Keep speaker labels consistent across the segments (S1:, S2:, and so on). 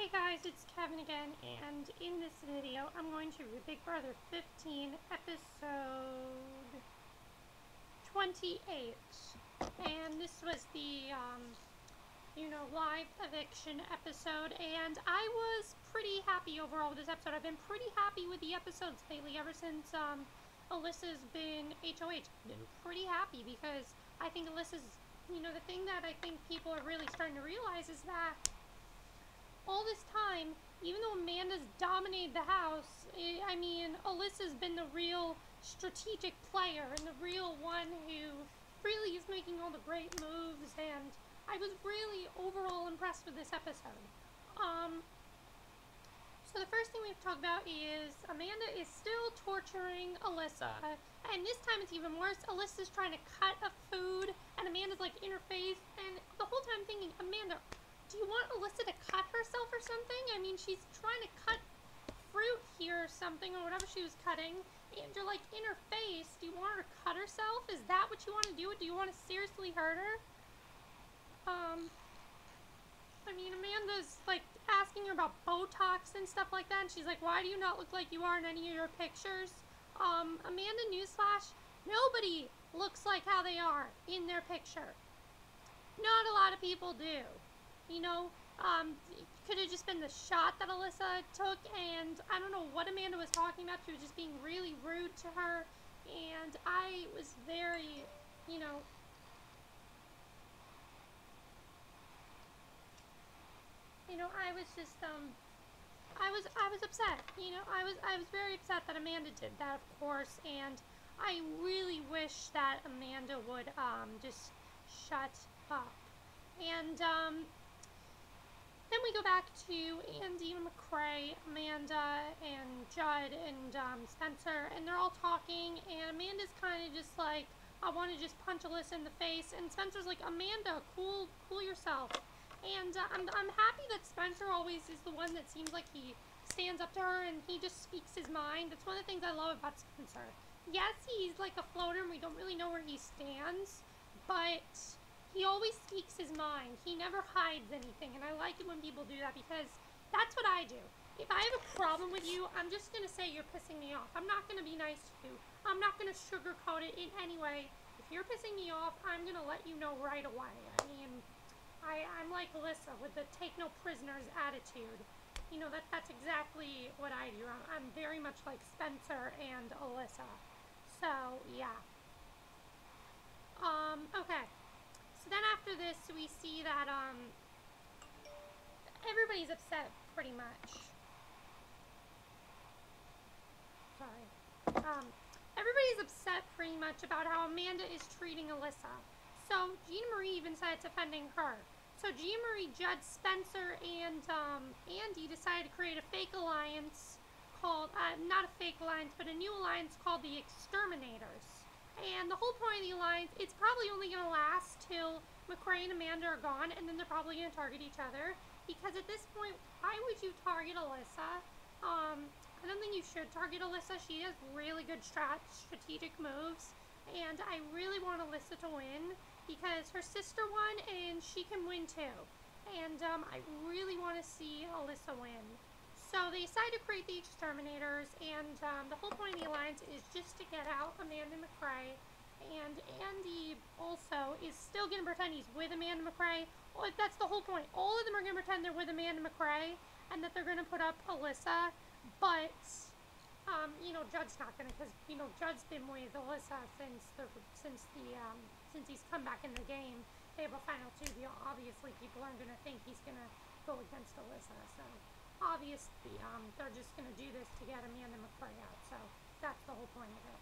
S1: Hey guys, it's Kevin again, and in this video I'm going to review Big Brother 15, episode 28. And this was the, live eviction episode, and I was pretty happy overall with this episode. I've been pretty happy with the episodes lately, ever since, Elissa's been HOH. I've been pretty happy because I think Elissa's, the thing that I think people are really starting to realize is that all this time, even though Amanda's dominated the house, Elissa's been the real strategic player and the real one who really is making all the great moves, and I was really overall impressed with this episode. So the first thing we have to talk about is Amanda is still torturing Elissa, and this time it's even worse. Elissa's trying to cut a food, and Amanda's like in her face, and the whole time thinking, Amanda, do you want Elissa to cut herself or something? I mean, she's trying to cut fruit here or something, or whatever she was cutting, and you're like in her face. Do you want her to cut herself? Is that what you want to do? Do you want to seriously hurt her? Amanda's like asking her about Botox and stuff like that, and she's like, why do you not look like you are in any of your pictures? Amanda, newsflash, nobody looks like how they are in their picture. Not a lot of people do. It could have just been the shot that Elissa took, and I don't know what Amanda was talking about. She was just being really rude to her, and I was very, I was just, I was upset, I was very upset that Amanda did that, of course, and I really wish that Amanda would, just shut up. And, then we go back to Andy, McCray, Amanda, and Judd, and Spencer, and they're all talking, and Amanda's kind of just like, I want to just punch Elissa in the face, and Spencer's like, Amanda, cool yourself. And I'm happy that Spencer always is the one that seems like he stands up to her, and he just speaks his mind. That's one of the things I love about Spencer. Yes, he's like a floater, and we don't really know where he stands, but he always speaks his mind. He never hides anything, and I like it when people do that, because that's what I do. If I have a problem with you, I'm just going to say you're pissing me off. I'm not going to be nice to you. I'm not going to sugarcoat it in any way. If you're pissing me off, I'm going to let you know right away. I'm like Elissa with the take no prisoners attitude. That's exactly what I do. I'm very much like Spencer and Elissa. So, yeah. Okay. So then after this, we see that, everybody's upset, pretty much. Sorry. Everybody's upset, pretty much, about how Amanda is treating Elissa. So, Gina Marie even said it's offending her. So, Gina Marie, Judd, Spencer, and, Andy decided to create a fake alliance called, not a fake alliance, but a new alliance called the Exterminators. And the whole point of the alliance, it's probably only going to last till McCray and Amanda are gone, and then they're probably going to target each other. Because at this point, why would you target Elissa? I don't think you should target Elissa. She has really good strategic moves, and I really want Elissa to win, because her sister won, and she can win too. And I really want to see Elissa win. So they decided to create the Exterminators, and the whole point of the alliance is just to get out Amanda McCray. And Andy also is still going to pretend he's with Amanda McCray. Well, that's the whole point. All of them are going to pretend they're with Amanda McCray, and that they're going to put up Elissa. But, Judd's not going to, because, Judd's been with Elissa since he's come back in the game. They have a final 2. Obviously, people aren't going to think he's going to go against Elissa. So, obviously, they're just going to do this to get Amanda McCray out. So, that's the whole point of it.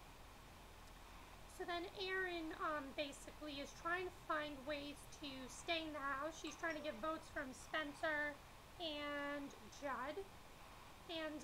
S1: So then Aaryn, basically is trying to find ways to stay in the house. She's trying to get votes from Spencer and Judd. And,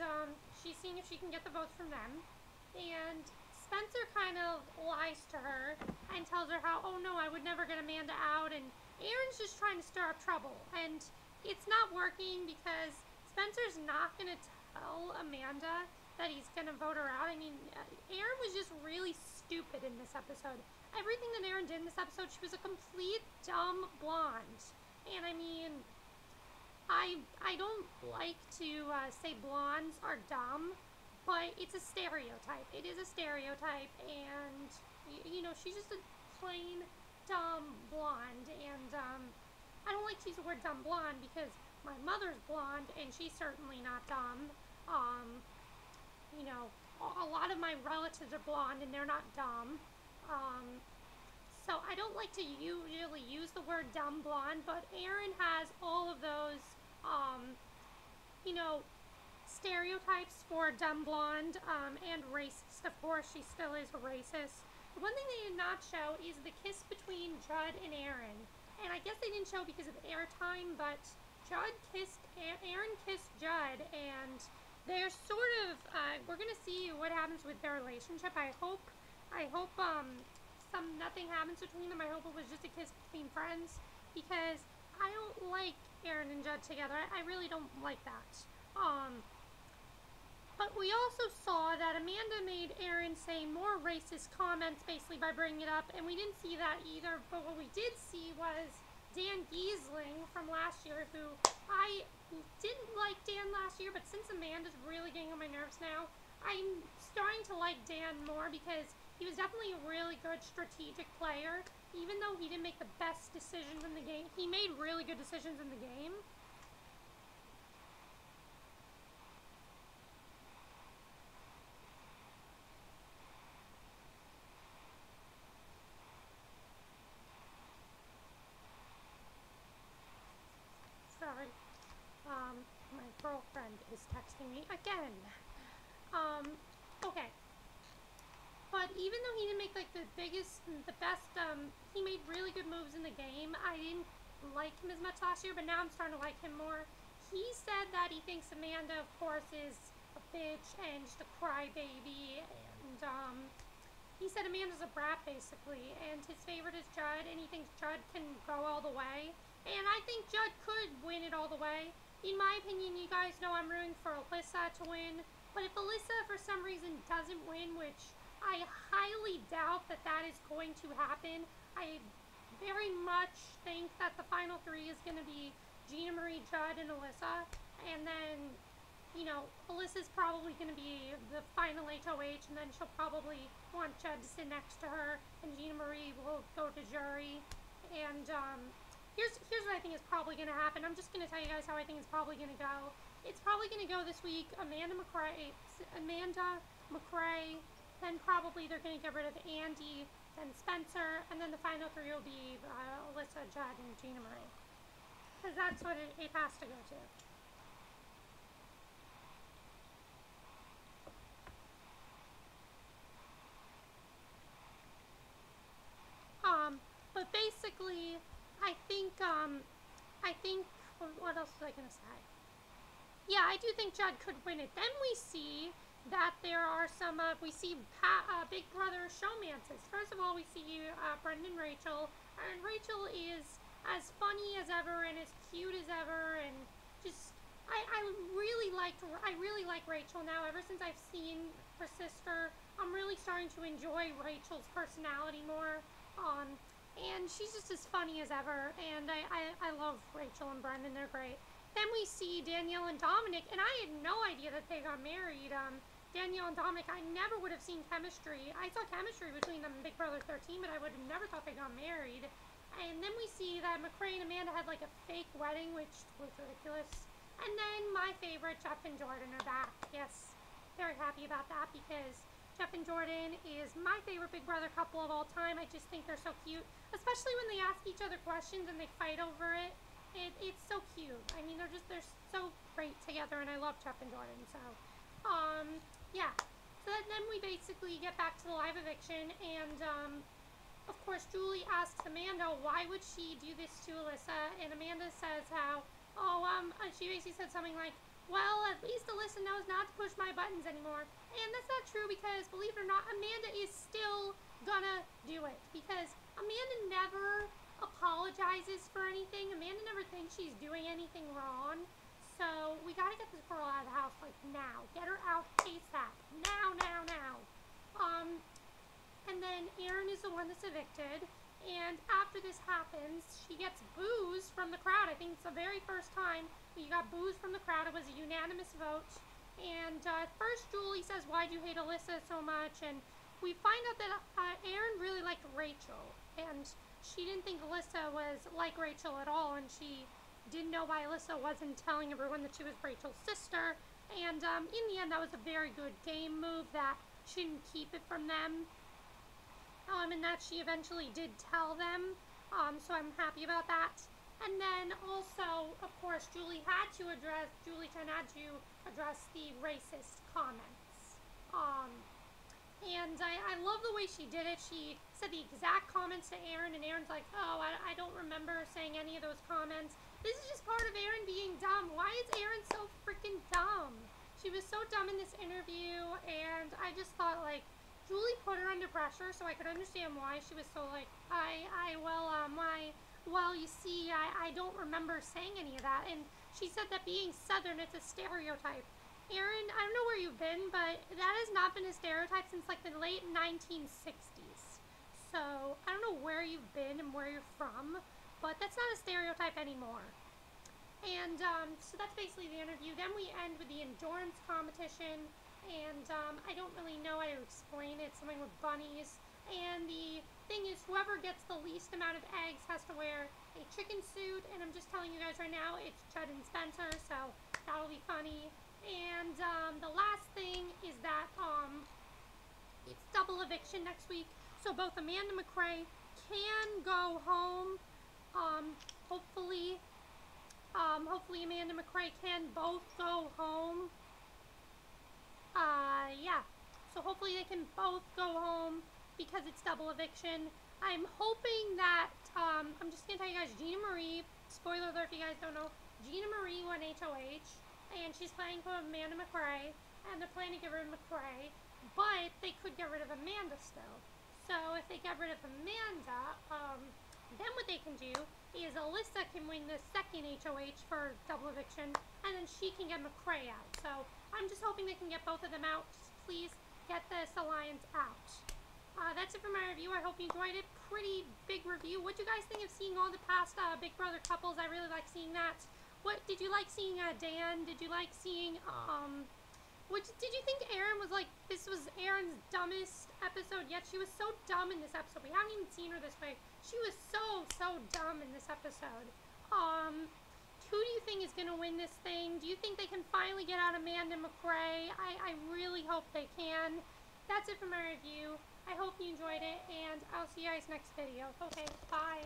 S1: she's seeing if she can get the votes from them. And Spencer kind of lies to her and tells her how, oh no, I would never get Amanda out. And Aaryn's just trying to stir up trouble. And it's not working, because Spencer's not going to tell Amanda that he's going to vote her out. Aaryn was just really stupid in this episode. Everything that Aaryn did in this episode, she was a complete dumb blonde. And I I don't like to say blondes are dumb, but it's a stereotype. It is a stereotype, and you know, she's just a plain dumb blonde, and I don't like to use the word dumb blonde because my mother's blonde, and she's certainly not dumb. You know, a lot of my relatives are blonde, and they're not dumb. So I don't like to usually use the word dumb blonde, but Aaryn has all of those, you know, stereotypes for dumb blonde, and racist. Of course, she still is a racist. The one thing they did not show is the kiss between Judd and Aaryn. And I guess they didn't show because of airtime, but Aaryn kissed Judd, and they're sort of, we're gonna see what happens with their relationship. I hope, nothing happens between them. I hope it was just a kiss between friends, because I don't like Aaryn and Judd together. I really don't like that. But we also saw that Amanda made Aaryn say more racist comments basically by bringing it up, and we didn't see that either. But what we did see was Dan Giesling from last year, who I didn't like Dan last year, but since Amanda's really getting on my nerves now, I'm starting to like Dan more because he was definitely a really good strategic player. Even though he didn't make the best decisions in the game, he made really good decisions in the game. Sorry. My girlfriend is texting me again. Okay. But even though he didn't make like the best, he made really good moves in the game. I didn't like him as much last year, but now I'm starting to like him more. He said that he thinks Amanda, of course, is a bitch and just a crybaby, and he said Amanda's a brat basically, and his favorite is Judd, and he thinks Judd can go all the way. And I think Judd could win it all the way. In my opinion, you guys know I'm rooting for Elissa to win. But if Elissa, for some reason, doesn't win, which I highly doubt that that is going to happen, I very much think that the final three is going to be Gina Marie, Judd, and Elissa. And then, you know, Alyssa's probably going to be the final HOH, and then she'll probably want Judd to sit next to her, and Gina Marie will go to jury. And, Here's what I think is probably going to happen. I'm just going to tell you guys how I think it's probably going to go. It's probably going to go this week, Amanda, McRae, then probably they're going to get rid of Andy, then Spencer, and then the final three will be Elissa, Judd, and Gina Marie. Because that's what it has to go to. But basically, I think, what else was I going to say? Yeah, I do think Judd could win it. Then we see that there are some, we see Big Brother showmances. First of all, we see Brendan and Rachel, and Rachel is as funny as ever and as cute as ever, and just, I really like Rachel now. Ever since I've seen her sister, I'm really starting to enjoy Rachel's personality more. And she's just as funny as ever, and I love Rachel and Brendan, they're great. Then we see Danielle and Dominic, and I had no idea that they got married. Danielle and Dominic, I never would have seen chemistry. I saw chemistry between them in Big Brother 13, but I would have never thought they got married. And then we see that McRae and Amanda had like a fake wedding, which was ridiculous. And then my favorite, Jeff and Jordan, are back. Yes, very happy about that because Jeff and Jordan is my favorite Big Brother couple of all time. I just think they're so cute, especially when they ask each other questions and they fight over it. It's so cute. I mean, they're so great together, and I love Jeff and Jordan. So, yeah. So then we basically get back to the live eviction, and of course, Julie asks Amanda why would she do this to Elissa, and Amanda says how, she basically said something like, well, at least Elissa knows not to push my buttons anymore. And that's not true because, believe it or not, Amanda is still gonna do it. Because Amanda never apologizes for anything. Amanda never thinks she's doing anything wrong. So, we gotta get this girl out of the house, like, now. Get her out ASAP. Now. And then Aaryn is the one that's evicted. And after this happens, she gets boos from the crowd. I think it's the very first time that you got boos from the crowd. It was a unanimous vote. And at first, Julie says, "Why'd you hate Elissa so much?" And we find out that Aaryn really liked Rachel. And she didn't think Elissa was like Rachel at all. And she didn't know why Elissa wasn't telling everyone that she was Rachel's sister. And in the end, that was a very good game move that she didn't keep it from them. And that she eventually did tell them, so I'm happy about that. And then also, of course, Julie Chen had to address the racist comments. And I love the way she did it. She said the exact comments to Aaryn, and Aaron's like, "Oh, I don't remember saying any of those comments." This is just part of Aaryn being dumb. Why is Aaryn so freaking dumb? She was so dumb in this interview, and I just thought, like, Julie put her under pressure, so I could understand why she was so like, well, you see, I don't remember saying any of that. And she said that being Southern, it's a stereotype. Aaryn, I don't know where you've been, but that has not been a stereotype since like the late 1960s. So I don't know where you've been and where you're from, but that's not a stereotype anymore. And so that's basically the interview. Then we end with the endurance competition. And I don't really know how to explain it, something with bunnies. And the thing is, whoever gets the least amount of eggs has to wear a chicken suit. And I'm just telling you guys right now, it's Judd and Spencer, so that'll be funny. And the last thing is that it's double eviction next week. So both Amanda McRae can go home. Hopefully Amanda McRae can both go home. Yeah, so hopefully they can both go home because it's double eviction. I'm hoping that, I'm just going to tell you guys, Gina Marie, spoiler alert if you guys don't know, Gina Marie won HOH, and she's planning for Amanda McRae, and they're planning to get rid of McRae, but they could get rid of Amanda still. So if they get rid of Amanda, then what they can do is Elissa can win the second HOH for double eviction, and then she can get McRae out. So I'm just hoping they can get both of them out. Just please get this alliance out. That's it for my review. I hope you enjoyed it. Pretty big review. What do you guys think of seeing all the past Big Brother couples? I really like seeing that. What did you like seeing Dan? Did you like seeing did you think Aaryn was like, this was Aaron's dumbest episode yet? She was so dumb in this episode. We haven't even seen her this way. She was so dumb in this episode. Who do you think is going to win this thing? Do you think they can finally get out Amanda McRae? I really hope they can. That's it for my review. I hope you enjoyed it, and I'll see you guys next video. Okay, bye.